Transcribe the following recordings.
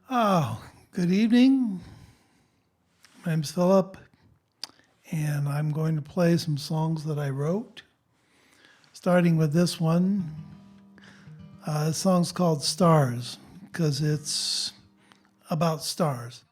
Oh, good evening. My name's Philip, and I'm going to play some songs that I wrote, starting with this one. This song's called Stars, because it's about stars.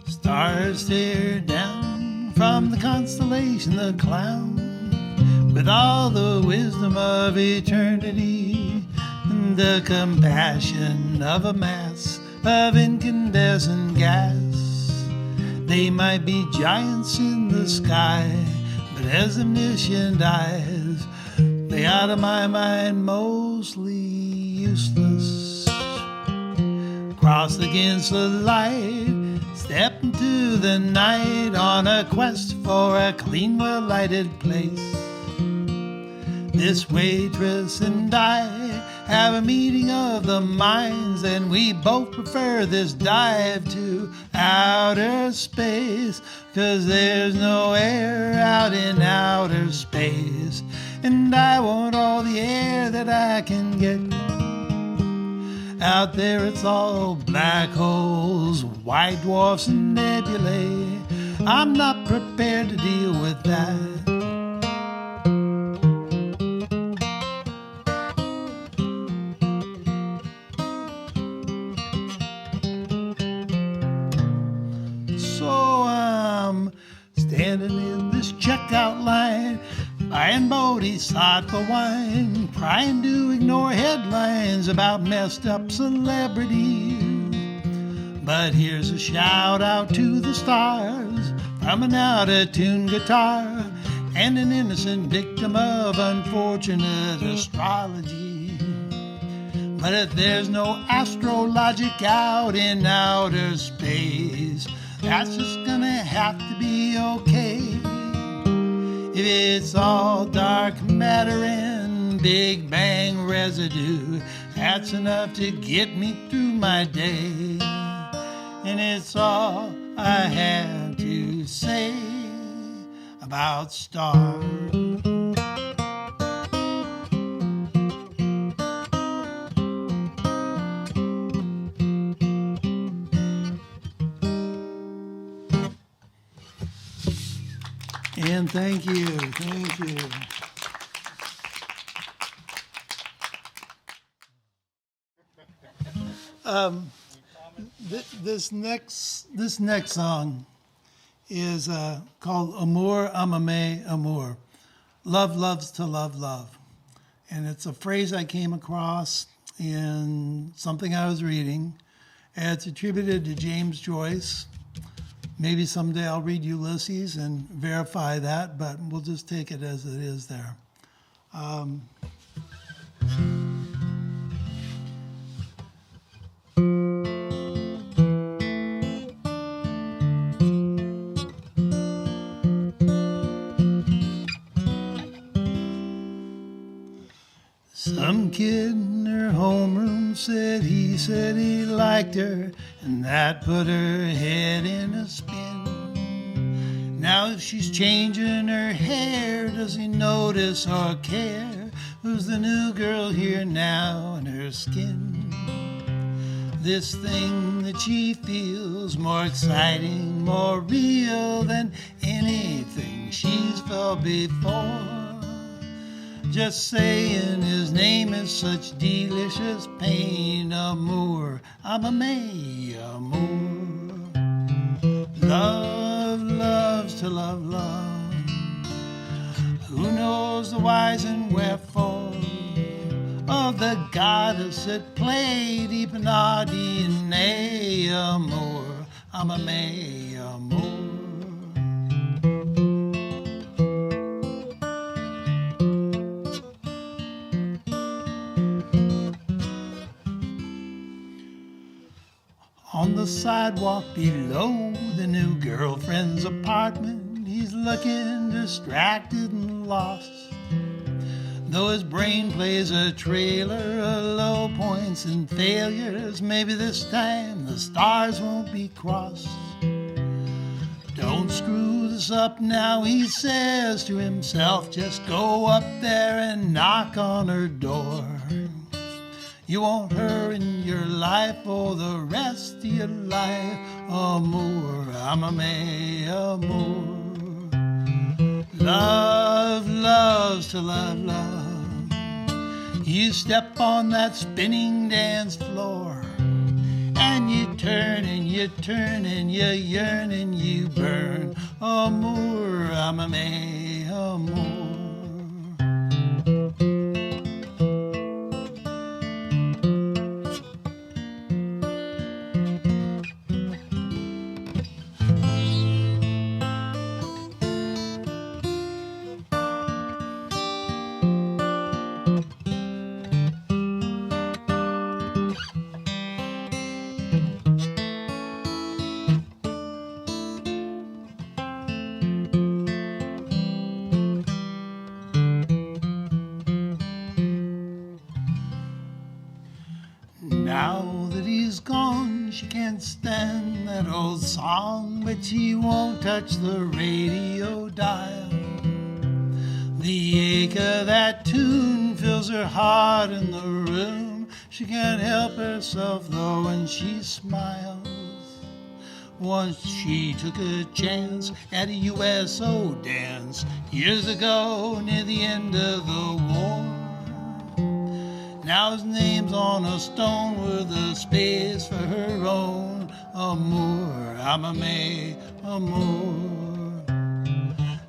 Stars stare down from the constellation, the clown, with all the wisdom of eternity and the compassion of a mass of incandescent gas. They might be giants in the sky, but as omniscient eyes, they out of my mind mostly useless. Cross against the light, step into the night on a quest for a clean, well-lighted place. This waitress and I have a meeting of the minds, and we both prefer this dive to outer space, 'cause there's no air out in outer space, and I want all the air that I can get. Out there it's all black holes, white dwarfs and nebulae. I'm not prepared to deal with that. So I'm standing in this checkout line, buying bodhisattva wine, trying to ignore headlines about messed up celebrities. But here's a shout out to the stars from an out-of-tune guitar and an innocent victim of unfortunate astrology. But if there's no astrologic out in outer space, that's just gonna have to be okay. If it's all dark matter and Big Bang residue, that's enough to get me through my day. And it's all I have to say about stars. And thank you. This next song is called Amour, Aime, Amour. Love loves to love love. And it's a phrase I came across in something I was reading. And it's attributed to James Joyce. Maybe someday I'll read Ulysses and verify that, but we'll just take it as it is there. Some kid in her homeroom said he liked her, and that put her head in a spin. Now if she's changing her hair, does he notice or care? Who's the new girl here now in her skin? This thing that she feels more exciting, more real than anything she's felt before. Just saying his name is such delicious pain. Amour, Aime, Amour. Love loves to love love. Who knows the whys and wherefore of the goddess at play deep in our DNA? Amour, Aime, Amour. On the sidewalk below the new girlfriend's apartment, he's looking distracted and lost. Though his brain plays a trailer of low points and failures, maybe this time the stars won't be crossed. Don't screw this up now, he says to himself. Just go up there and knock on her door. You want her in your life for the rest of your life. Amour, Aime, amour. Love loves to love, love. You step on that spinning dance floor, and you turn and you turn and you yearn and you burn. Amour, Aime, amour. Now that he's gone, she can't stand that old song, but she won't touch the radio dial. The ache of that tune fills her heart in the room. She can't help herself though when she smiles. Once she took a chance at a USO dance years ago near the end of the war. Now his name's on a stone with a space for her own. Amour, Aime, amour.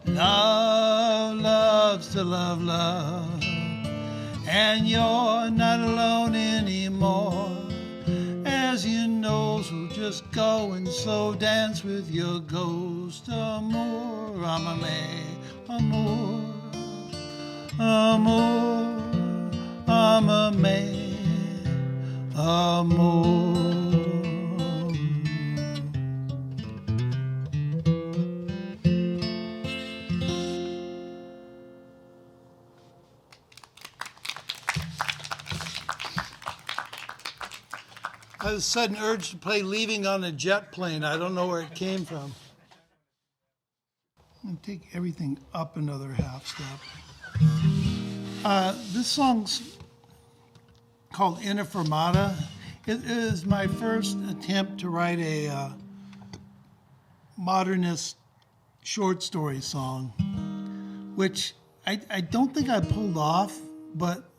Love loves to love, love. And you're not alone anymore. As you know, so just go and so dance with your ghost. Amour, Aime, amour, amour. I'm a man, amour. I had a sudden urge to play Leaving on a Jet Plane. I don't know where it came from. I'm going to take everything up another half step. This song's called In a Fermata. It is my first attempt to write a modernist short story song, which I don't think I pulled off, but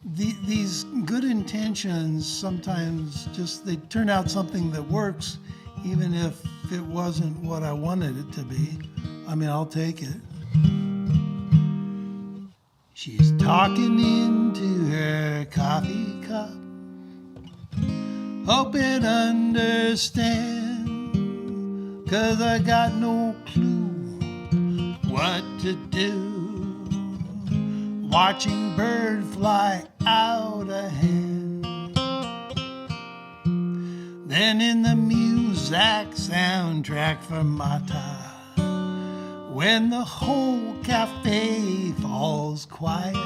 these good intentions sometimes they turn out something that works, even if it wasn't what I wanted it to be. I mean, I'll take it. She's talking into her coffee cup, hoping to understand, 'cause I got no clue what to do. Watching bird fly out of hand. Then in the Muzak soundtrack Fermata, when the whole cafe falls quiet,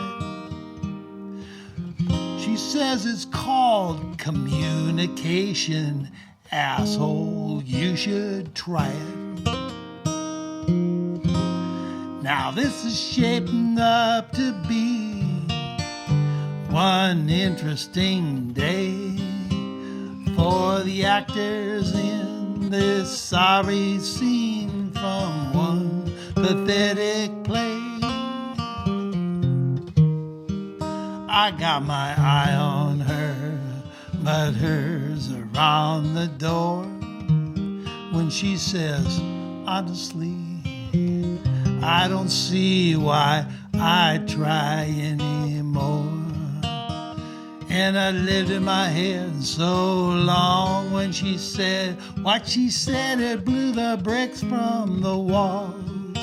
she says it's called communication. Asshole, you should try it. Now this is shaping up to be one interesting day for the actors in this sorry scene from one pathetic play. I got my eye on her, but hers are on the door when she says, honestly, I don't see why I try anymore. And I lived in my head so long when she said what she said, it blew the bricks from the walls.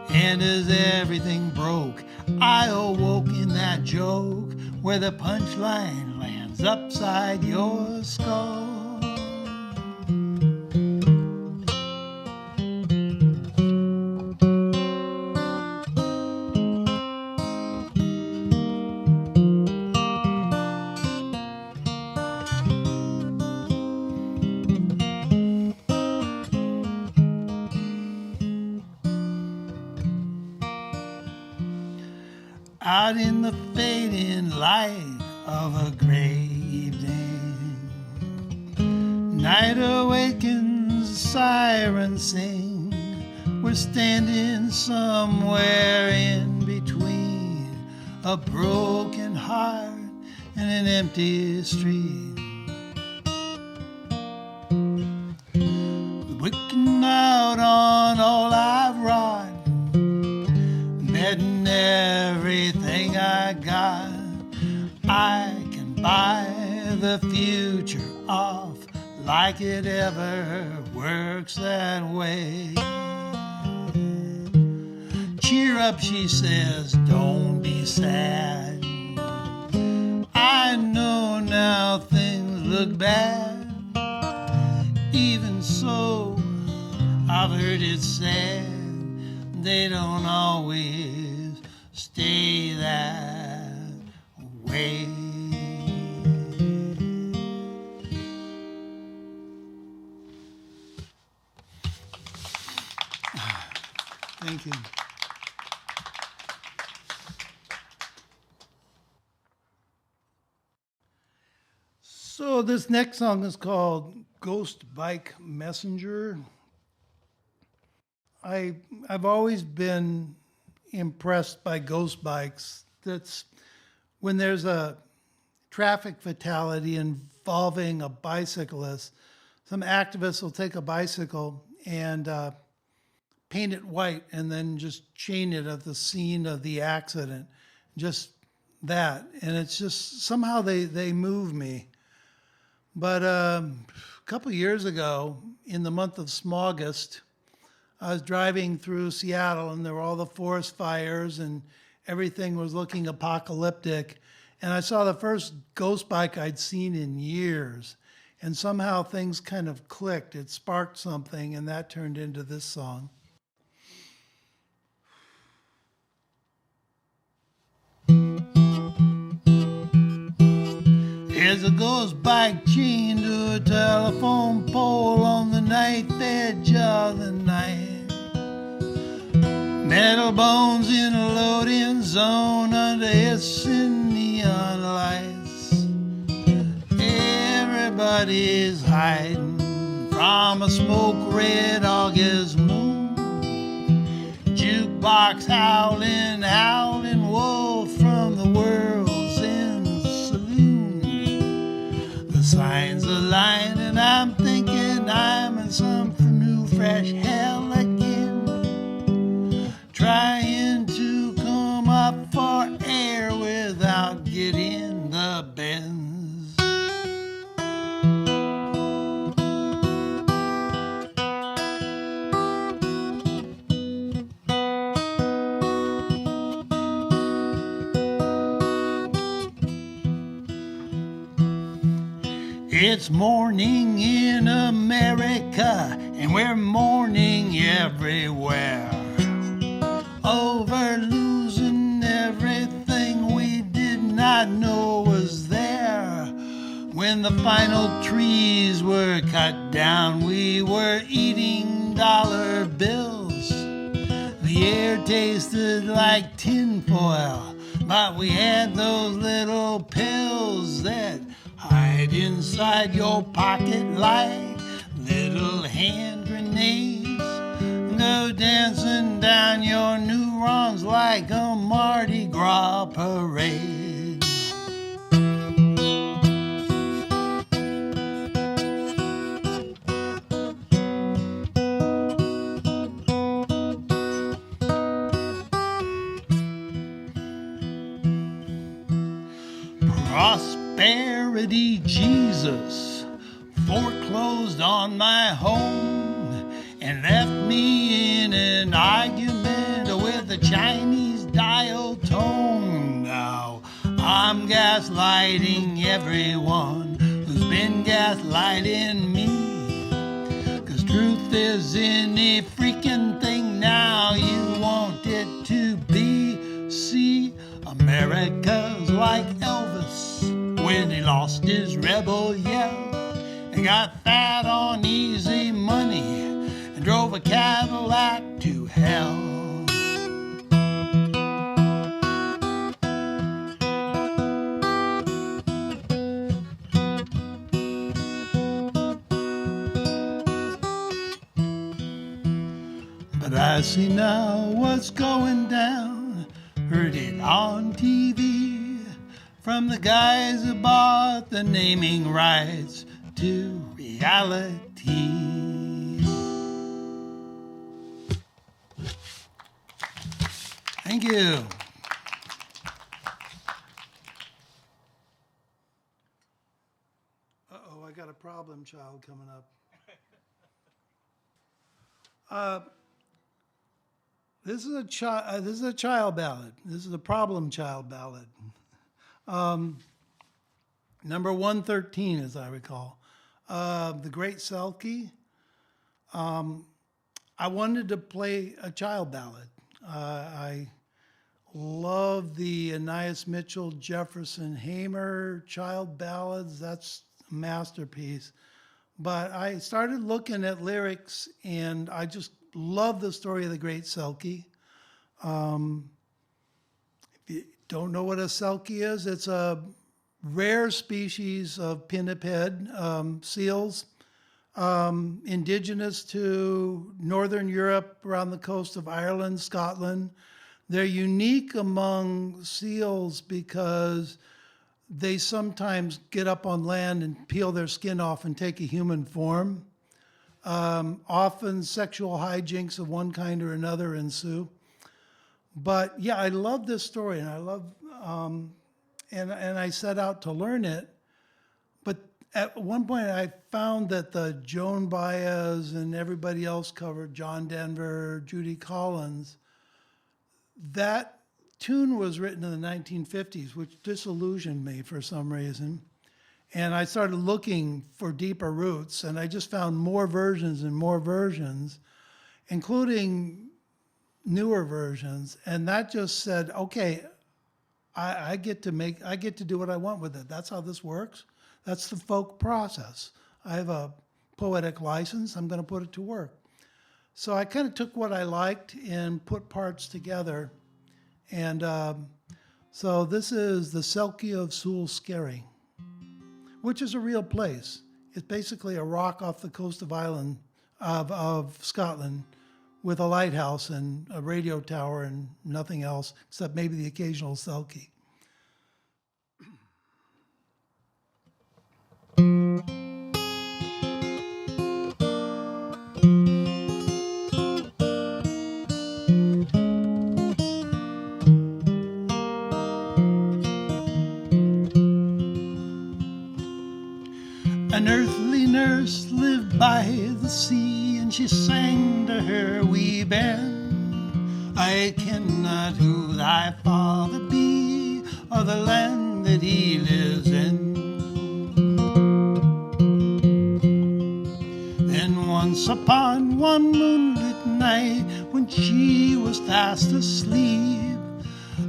And as everything broke, I awoke in that joke where the punchline lands upside your skull. out in the fading light of a gray evening. Night awakens, sirens sing. We're standing somewhere in between a broken heart and an empty street. Looking out on all I've wrought, betting everything I got, I can buy the future off like it ever works that way. Cheer up, she says, don't be sad. I know now things look bad. Even so, I've heard it said they don't always stay that way. Thank you. So this next song is called Ghost Bike Messenger. I've always been impressed by ghost bikes. That's when there's a traffic fatality involving a bicyclist, some activists will take a bicycle and paint it white and then just chain it at the scene of the accident. Just that. And it's just somehow they move me. But a couple years ago, in the month of Smaugust, I was driving through Seattle and there were all the forest fires and everything was looking apocalyptic. And I saw the first ghost bike I'd seen in years. And somehow things kind of clicked. It sparked something and that turned into this song. There's a ghost bike chained to a telephone pole on the knife edge of the night. Metal bones in a loading zone under hissing neon lights. Everybody's hiding from a smoke-red August moon. Jukebox howling, howling wolf from the world's end saloon. The signs align and I'm thinking I'm in some new fresh hell again, trying to come up for air without getting the bends. It's morning in America, and we're mourning everywhere over losing everything we did not know was there. When the final trees were cut down, we were eating dollar bills. The air tasted like tinfoil, but we had those little pills that hide inside your pocket like little hand grenades. Go dancing down your neurons like a Mardi Gras parade. Prosperity Jesus foreclosed on my home and left me in an argument with a Chinese dial tone. Now I'm gaslighting everyone who's been gaslighting me, 'cause truth is any freaking thing now you want it to be. See, America's like Elvis when he lost his rebel yell and got fat on easy money and drove a Cadillac to hell. But I see now what's going down. Heard it on TV from the guys who bought the naming rights to reality. Thank you. Uh-oh, I got a problem child coming up. This is a child ballad. This is a problem child ballad. Number 113, as I recall. The Great Selkie. I wanted to play a child ballad. I love the Anais Mitchell, Jefferson Hamer child ballads. That's a masterpiece. But I started looking at lyrics, and I just love the story of the Great Selkie. If you don't know what a Selkie is, it's a rare species of pinniped seals, indigenous to Northern Europe, around the coast of Ireland, Scotland. They're unique among seals because they sometimes get up on land and peel their skin off and take a human form. Often sexual hijinks of one kind or another ensue. But yeah, I love this story, and I love, and I set out to learn it. But at one point, I found that the Joan Baez and everybody else covered, John Denver, Judy Collins. That tune was written in the 1950s, which disillusioned me for some reason. And I started looking for deeper roots, and I just found more versions and more versions, including newer versions. And that just said, okay, I get to do what I want with it. That's how this works. That's the folk process. I have a poetic license. I'm going to put it to work. So I kind of took what I liked and put parts together. And so this is the Selkie of Sule, Skerry, which is a real place. It's basically a rock off the coast of Ireland, of Scotland, with a lighthouse and a radio tower and nothing else except maybe the occasional Selkie. An earthly nurse lived by the sea, and she sang to her wee bairn, I ken not who thy father be, or the land that he lives in. Then once upon one moonlit night, when she was fast asleep,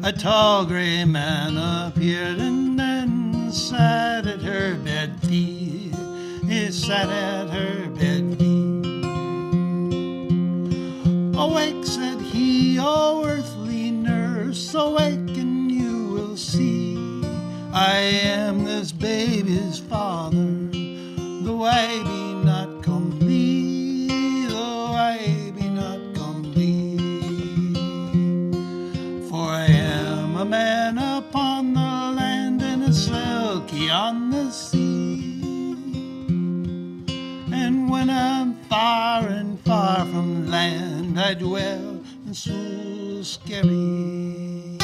a tall grey man appeared and then sat at her bed feet. He sat at her bed feet. Awake, said he, O earthly nurse, awake and you will see. I am this baby's father, though I be not complete, though I be not complete. For I am a man upon the land and a Selkie on the sea. And when I'm far and far from land, I dwell in Sule, Skerry.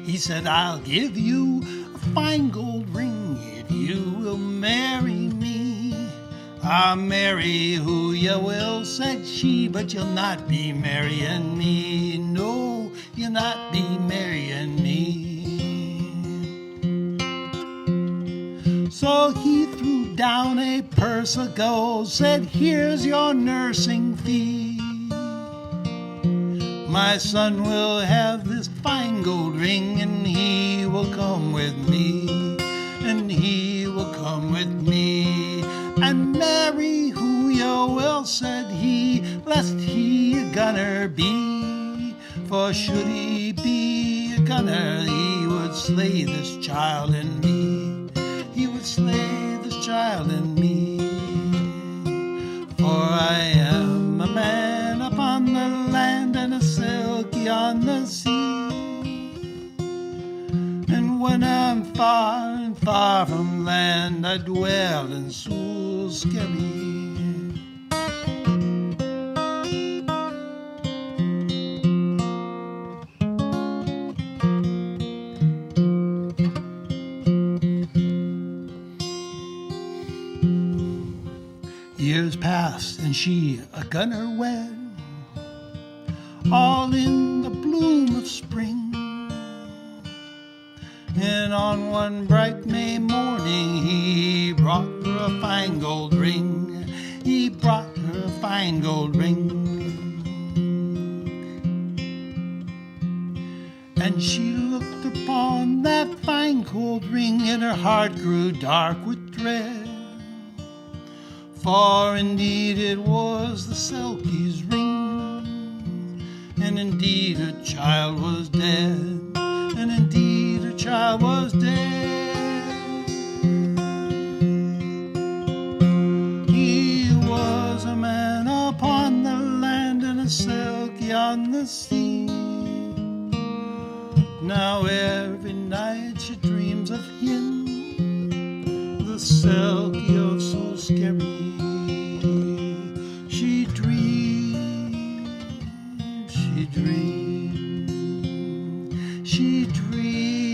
He said, I'll give you a fine gold ring if you will marry me. I'll marry who you will, said she, but you'll not be marrying me. No, you'll not be marrying me. So he threw down a purse of gold, said, here's your nursing fee. My son will have this fine gold ring, and he will come with me, and he will come with me. And marry who you will, said he, lest he a gunner be. For should he be a gunner, he would slay this child and me. He would slay this child and me. For I am a man upon the land and a Selkie on the sea. And when I'm far and far from land, I dwell in Sule, Skerry. Years passed and she a gunner wed, all in the bloom of spring. And on one bright May morning he brought her a fine gold ring. He brought her a fine gold ring. And she looked upon that fine gold ring, and her heart grew dark with dread. For indeed it was the Selkie's ring, and indeed her child was dead, and indeed her child was dead. He was a man upon the land and a Selkie on the sea. Now every night she dreams of him, the Selkie of Sule, Skerry. She dreams, she dreams, she dreams,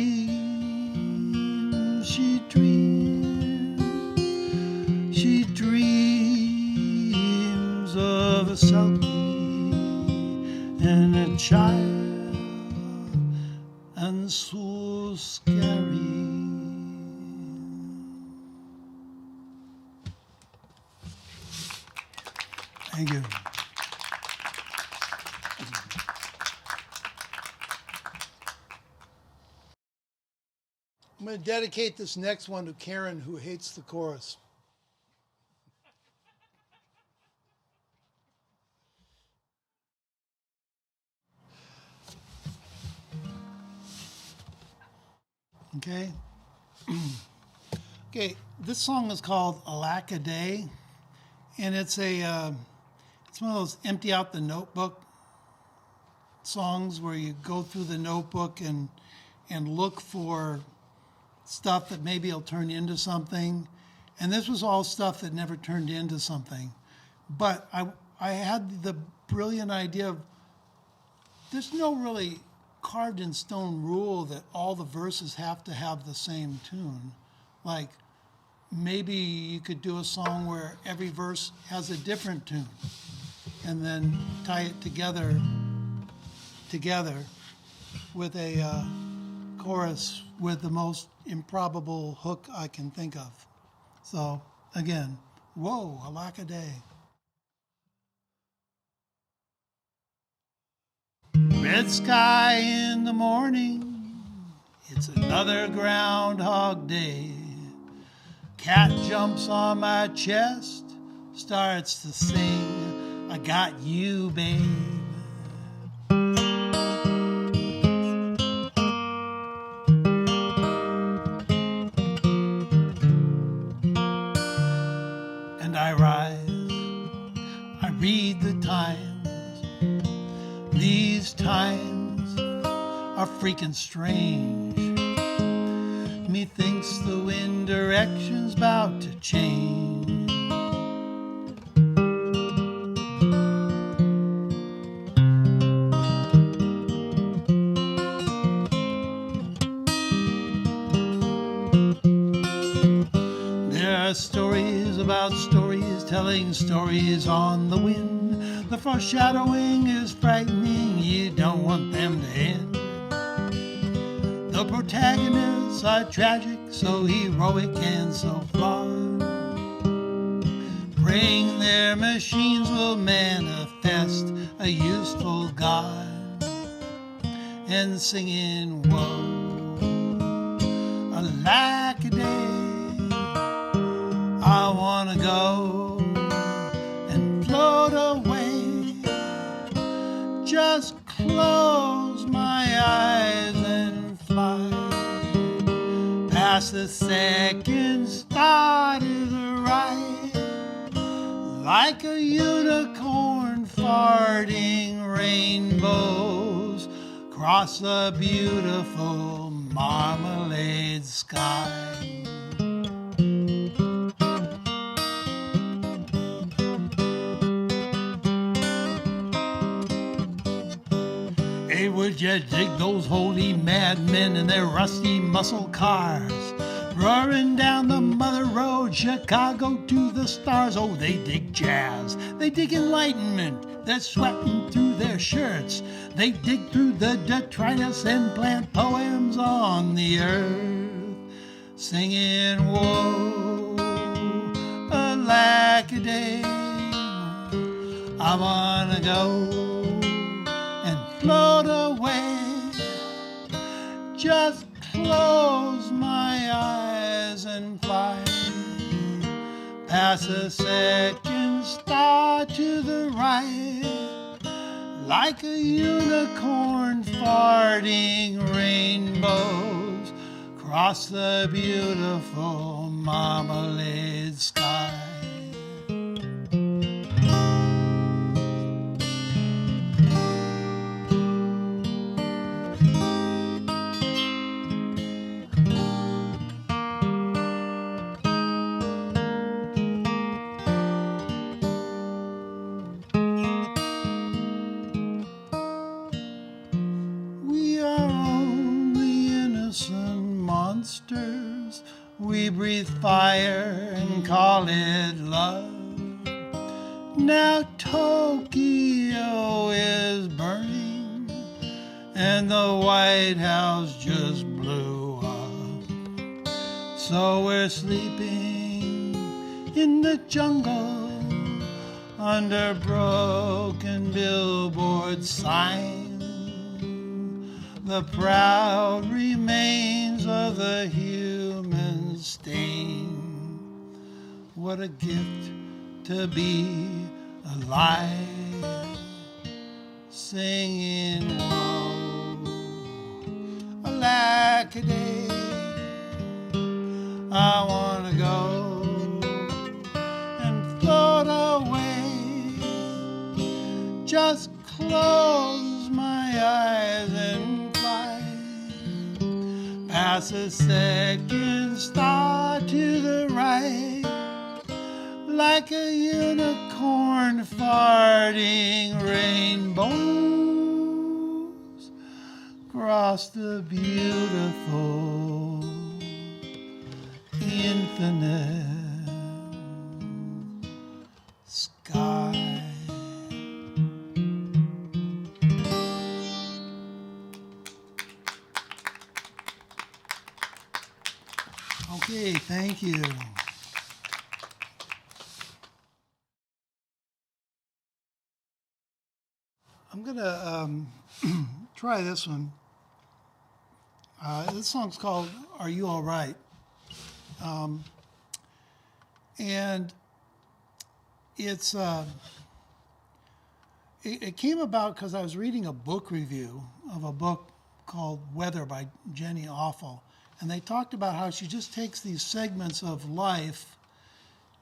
she dreams, she dreams of a Selkie and a child and Sule, Skerry. Thank you. I'm going to dedicate this next one to Karen, who hates the chorus. Okay? Okay, this song is called Alacaday, and it's one of those empty out the notebook songs where you go through the notebook and look for stuff that maybe will turn into something. And this was all stuff that never turned into something. But I had the brilliant idea of there's no really carved in stone rule that all the verses have to have the same tune. Like maybe you could do a song where every verse has a different tune and then tie it together with a chorus with the most improbable hook I can think of. So again, whoa, Alacaday. Red sky in the morning, it's another Groundhog Day. Cat jumps on my chest, starts to sing, I got you, babe. And I rise, I read the Times. These times are freaking strange. Methinks the wind direction's about to change. There are stories about stories telling stories on the wind. The foreshadowing is frightening, you don't want them to end. The protagonists are tragic, so heroic and so flawed. Praying their machines will manifest a useful God. And singing, whoa, Alacaday, I wanna go and float away. Just close a second star to the right, like a unicorn farting rainbows across the beautiful marmalade sky. Hey, would you dig those holy madmen in their rusty muscle cars, roaring down the mother road, Chicago to the stars? Oh, they dig jazz, they dig enlightenment, they're sweating through their shirts. They dig through the detritus and plant poems on the earth, singing, whoa, Alacaday, I wanna go float away, just close my eyes and fly past a second star to the right, like a unicorn farting rainbows across the beautiful marmalade sky. We breathe fire and call it love. Now Tokyo is burning and the White House just blew up. So we're sleeping in the jungle under broken billboard signs, the proud remains of the human stain. What a gift to be alive, singing, whoa, Alacaday, I wanna go and float away, just close my eyes and fly past a second star to the right, like a unicorn farting rainbows across the beautiful infinite sky. Okay, thank you. I'm gonna try this one. This song's called "Are You All Right?" And it's it came about because I was reading a book review of a book called Weather by Jenny Offal, and they talked about how she just takes these segments of life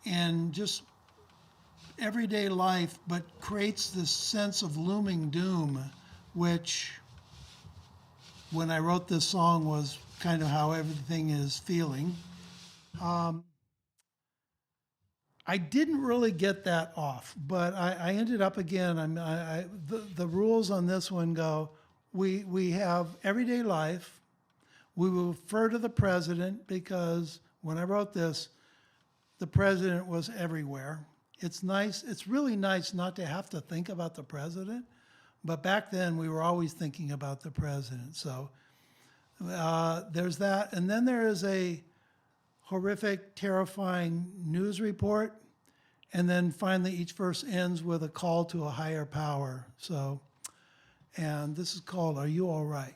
and just everyday life, but creates this sense of looming doom, which when I wrote this song was kind of how everything is feeling. I didn't really get that off, but I ended up again. The rules on this one go: we have everyday life. We will refer to the president because when I wrote this, the president was everywhere. It's nice. It's really nice not to have to think about the president, but back then we were always thinking about the president. So there's that, and then there is a horrific, terrifying news report, and then finally each verse ends with a call to a higher power. So, and this is called "Are You All Right?"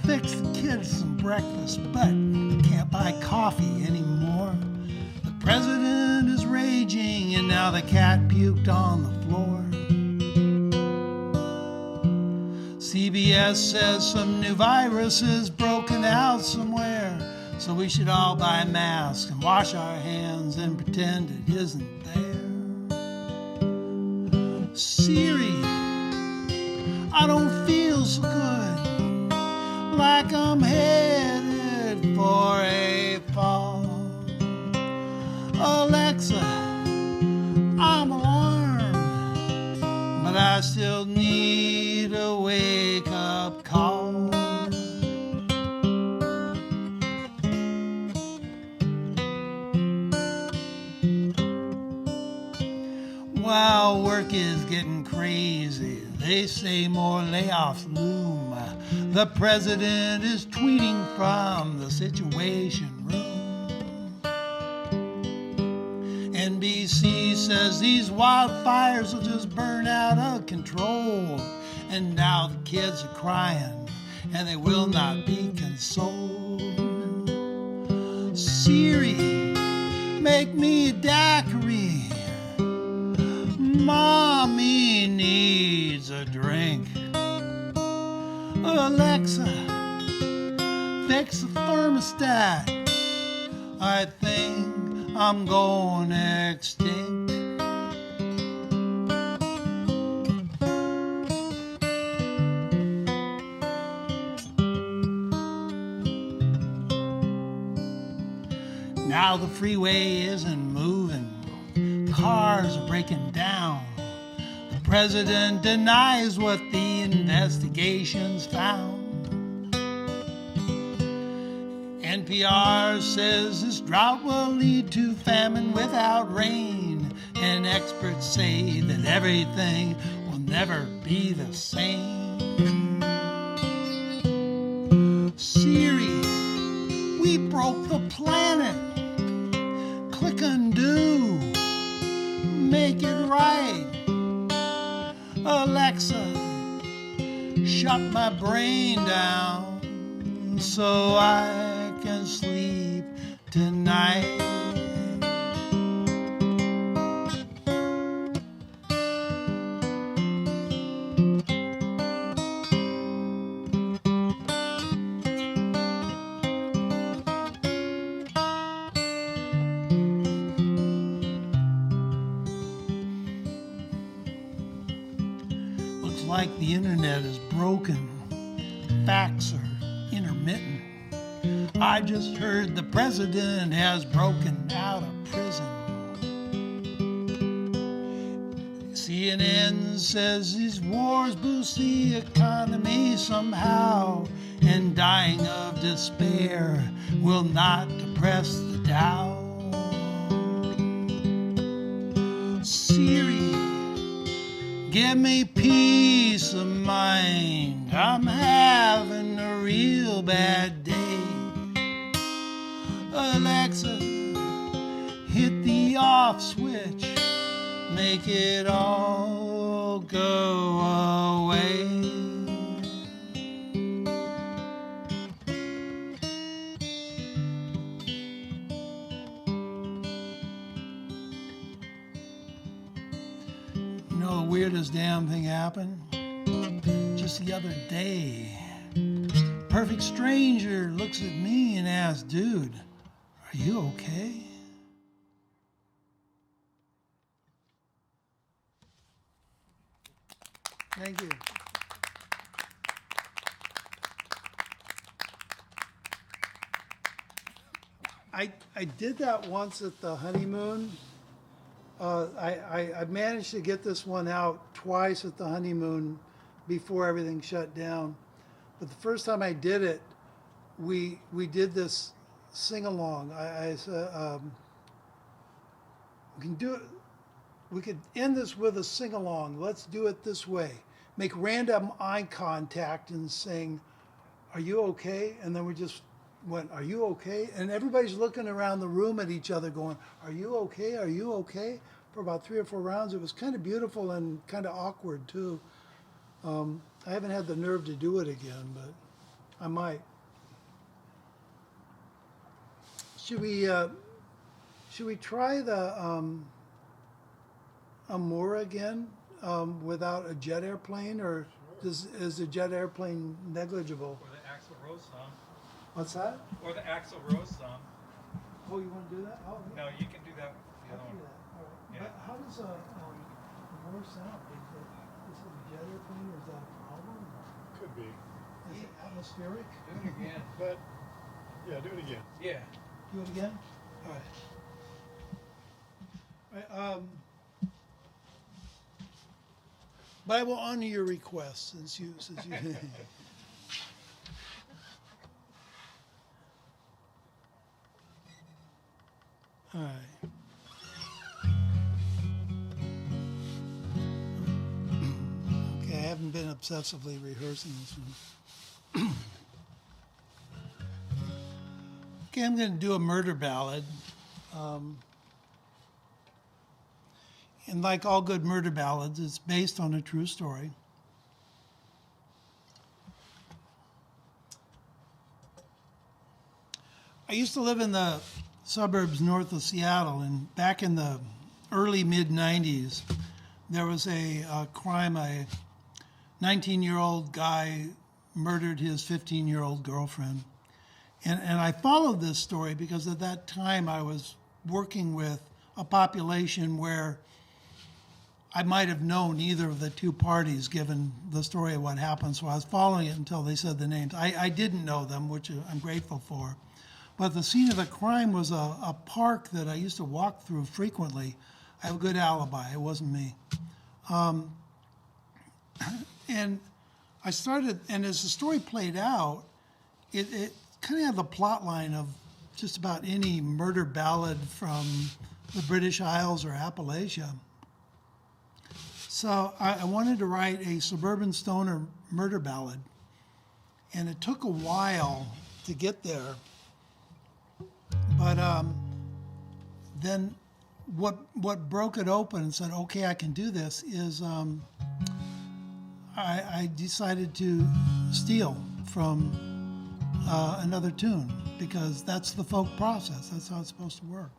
fixed the kids some breakfast, but can't buy coffee anymore. The president is raging, and now the cat puked on the floor. CBS says some new virus is broken out somewhere, so we should all buy masks and wash our hands and pretend it isn't there. Siri, I don't feel so good, like I'm headed for a fall. Alexa, I'm alarmed, but I still need a wake-up call. While work is getting crazy, they say more layoffs loom. The president is tweeting from the Situation Room. NBC says these wildfires will just burn out of control. And now the kids are crying, and they will not be consoled. Siri, make me a daiquiri. Mommy needs a drink. Alexa, fix the thermostat. I think I'm going extinct. Now the freeway isn't moving. Cars are breaking down. The president denies what the investigations found. NPR says this drought will lead to famine without rain, and experts say that everything will never be the same. Siri, we broke the planet. Click undo. Make it right. Alexa, shut my brain down so I can sleep tonight. Like the internet is broken, facts are intermittent. I just heard the president has broken out of prison. CNN says these wars boost the economy somehow, and dying of despair will not depress the Dow. Siri, give me peace of mind. I'm having a real bad day. Alexa, hit the off switch. Make it all go away. You know the weirdest damn thing happened? Just the other day. Perfect stranger looks at me and asks, dude, are you okay? Thank you. I did that once at the honeymoon. I managed to get this one out twice at the honeymoon before everything shut down. But the first time I did it, we did this sing-along. I said, we can do it. We could end this with a sing-along. Let's do it this way. Make random eye contact and sing, are you okay? And then we just went, are you okay? And everybody's looking around the room at each other going, are you okay? Are you okay? For about 3 or 4 rounds. It was kind of beautiful and kind of awkward too. I haven't had the nerve to do it again, but I might. Should we try the Amour again without a jet airplane, or is the jet airplane negligible? Or the Axl Rose song. What's that? Or the Axl Rose song. Oh, you want to do that? Oh, yeah. No, you can do that. The other I'll do one. that. All right. Yeah. But how does Amour sound? Is it a jet airplane, or is that a problem? Could be. Is it atmospheric? Do it again. But, yeah, do it again. Yeah. Do it again? All right. All right, but I will honor your request since you All right. Okay, I haven't been obsessively rehearsing this one. Okay, I'm going to do a murder ballad. And like all good murder ballads, it's based on a true story. I used to live in the suburbs north of Seattle, and back in the early mid-90s, there was a crime. A 19-year-old guy murdered his 15-year-old girlfriend. And I followed this story because at that time I was working with a population where I might have known either of the two parties given the story of what happened, so I was following it until they said the names. I didn't know them, which I'm grateful for. But the scene of the crime was a park that I used to walk through frequently. I have a good alibi, it wasn't me. And I started, and as the story played out, it kind of had the plot line of just about any murder ballad from the British Isles or Appalachia. So I wanted to write a suburban stoner murder ballad, and it took a while to get there. But then what broke it open and said, okay, I can do this, is I decided to steal from another tune, because that's the folk process. That's how it's supposed to work.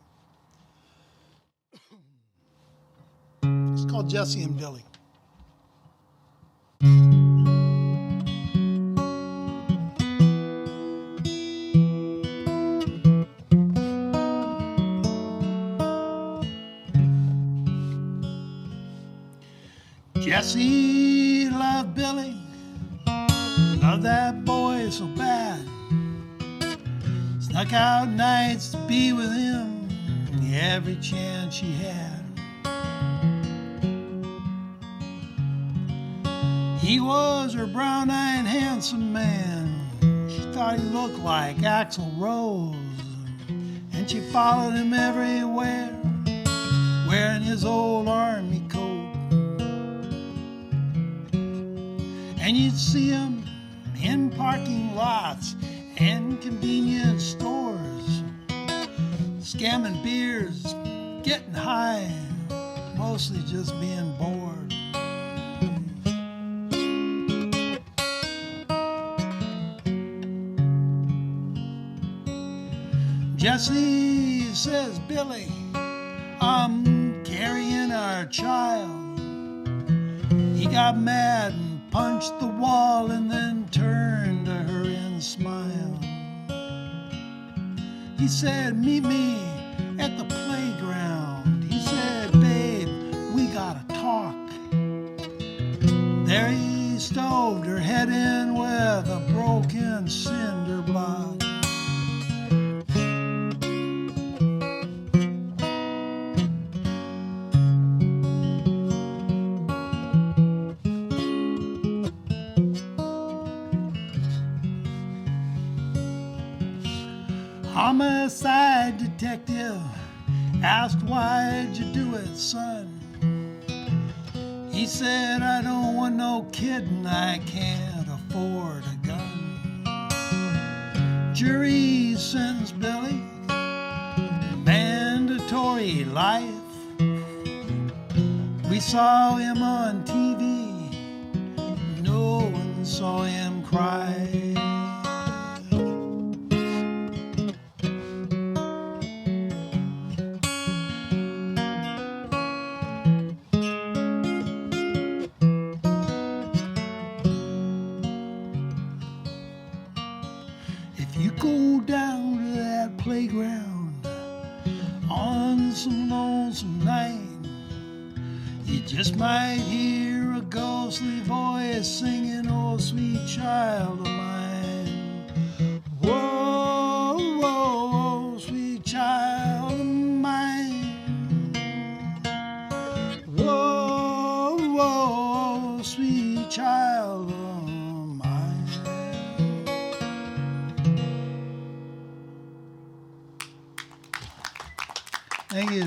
It's called Jessi and Billy. Jessi loved Billy, loved that boy so bad. Snuck out nights to be with him every chance she had. He was her brown-eyed handsome man. She thought he looked like Axl Rose, and she followed him everywhere, wearing his old army coat. And you'd see him in parking lots and convenience stores, scamming beers, getting high, mostly just being bored. Jessi says, Billy, I'm carrying our child. He got mad and punched the wall and then turned to her and smiled. He said, meet me at the playground. He said, babe, we gotta talk. There he stoved her head in with a broken cinder block. Homicide detective asked, why'd you do it, son? He said, I don't want no kid and I can't afford a gun. Jury sentenced Billy, mandatory life. We saw him on TV, no one saw him cry. playground on some lonesome night. You just might hear a ghostly voice singing, "Oh, sweet child of mine." Whoa, whoa, sweet child of mine. Whoa, whoa, sweet child of mine. Thank you.